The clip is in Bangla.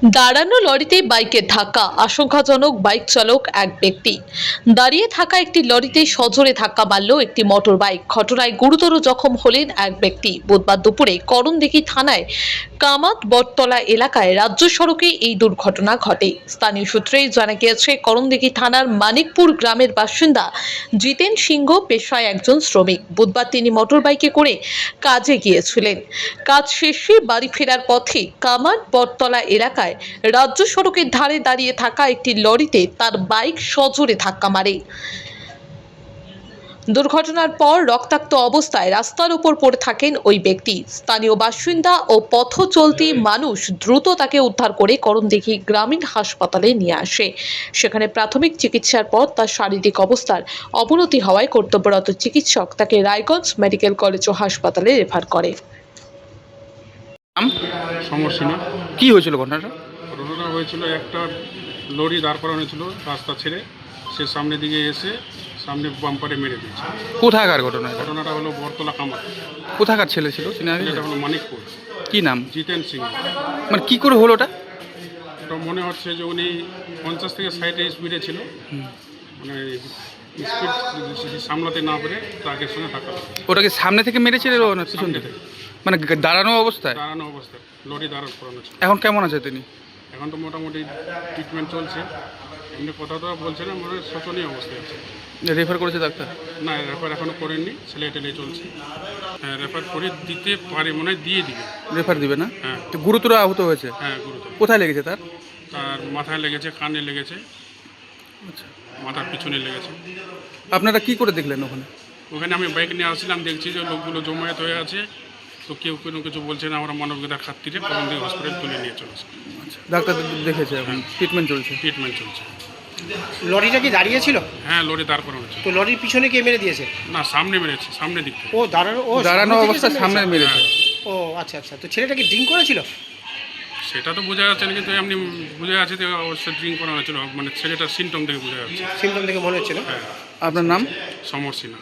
দাঁড়ানো লরিতে বাইকের ধাক্কা, আশঙ্কাজনক। বাইক চালক এক ব্যক্তি। দাঁড়িয়ে থাকা একটি লরিতে সজোরে ধাক্কা মারল একটি মোটর বাইক। ঘটনায় গুরুতর জখম হলেন এক ব্যক্তি। বুধবার দুপুরে করণদিঘি থানায় কামাত বটতলা এলাকায় রাজ্য সড়কে এই দুর্ঘটনা ঘটে। স্থানীয় সূত্রে জানা গিয়েছে, করণদিঘি থানার মানিকপুর গ্রামের বাসিন্দা জিতেন সিংহ পেশায় একজন শ্রমিক। বুধবার তিনি মোটর বাইকে করে কাজে গিয়েছিলেন। কাজ শেষে বাড়ি ফেরার পথে কামাত বটতলা এলাকায় রাজ্য সড়কের ধারে দাঁড়িয়ে থাকা একটি লরিতে তার বাইক সজোরে ধাক্কা মারে। দুর্ঘটনার পর রক্তাক্ত অবস্থায় রাস্তার উপর পড়ে থাকেন ওই ব্যক্তি। স্থানীয় বাসিন্দা ও পথ চলতি মানুষ দ্রুত তাকে উদ্ধার করে করণদিঘি গ্রামীণ হাসপাতালে নিয়ে আসে। সেখানে প্রাথমিক চিকিৎসার পর তার শারীরিক অবস্থার অবনতি হওয়ায় কর্তব্যরত চিকিৎসক তাকে রায়গঞ্জ মেডিকেল কলেজ ও হাসপাতালে রেফার করে। সমস্যা না। কি হয়েছিল ঘটনাটা? ঘটনাটা হয়েছিল, একটা লরি দাঁড় করানো ছিল রাস্তা ছেড়ে, সে সামনের দিকে এসে সামনে বাম্পারে মেরে দিয়েছে। কোথাকার ঘটনা এটা? ঘটনাটা হলো বটতলা কামাত। কোথাকার ছেলে ছিল চিনা আছে? এটা হলো মানিকপুর। কি নাম? জিতেন সিং। মানে কি করে হলো ওটা? এটা মনে হচ্ছে যে উনি 50 থেকে 60 স্পিডে ছিল, মানে স্পিড সামলাতে না পেরে ট্রাকের সঙ্গে ধাক্কা লাগে। ওটাকে সামনে থেকে মেরেছিল না পিছন সামনে থেকে? থেকে। মানে দাঁড়ানো অবস্থায়? দাঁড়ানো অবস্থায় লরি দাঁড়ানো করানো ছিল। এখন কেমন আছে তিনি? এখন তো মোটামুটি ট্রিটমেন্ট চলছে। এমনি কথা তো বলছে না, মানে শোচনীয় অবস্থায় আছে। রেফার করেছে ডাক্তার? না, রেফার এখনো করেননি, ছেলে টেলে চলছে। হ্যাঁ, রেফার করে দিতে পারে, মনে হয় দিয়ে দিবে। রেফার দিবে না? হ্যাঁ। তো গুরুতর আহত হয়েছে? হ্যাঁ, গুরুতর। কোথায় লেগেছে তার? তার মাথায় লেগেছে, কানে লেগেছে, আচ্ছা, মাথার পিছনে লেগেছে। আপনারা কি করে দেখলেন ওখানে? ওখানে আমি বাইক নিয়ে আসছিলাম, দেখছি যে লোকগুলো জমায়েত হয়ে আছে, তো কেউ কোনো কিছু বলছে না। আমরা মানবিকতার খাতিরে করণদিঘি হসপিটাল তুলে নিয়ে চলেছে। আচ্ছা, ডাক্তার দেখেছে, এখন ট্রিটমেন্ট চলছে। ট্রিটমেন্ট চলছে। লরিটা কি দাঁড়িয়ে ছিল? হ্যাঁ, লরি দাঁড় করানো হচ্ছে। তো লরির পিছনে কে মেরে দিয়েছে? না, সামনে মেরেছে, সামনে দিক থেকে। ও দাঁড়ানো, ও দাঁড়ানো সামনে থেকে অবস্থায় এসে সামনে মেরেছে? মেরেছে। ও আচ্ছা আচ্ছা, তো ছেলেটা কি ড্রিঙ্ক করেছিল? সেটা তো বোঝা যাচ্ছে না, কিন্তু এমনি বোঝা যাচ্ছে যে অবশ্যই ড্রিঙ্ক করানো হয়েছিল, মানে ছেলেটার সিমটম থেকে বোঝা যাচ্ছে। সিমটম থেকে মনে হচ্ছিল। হ্যাঁ। আপনার নাম? সমস্যা না।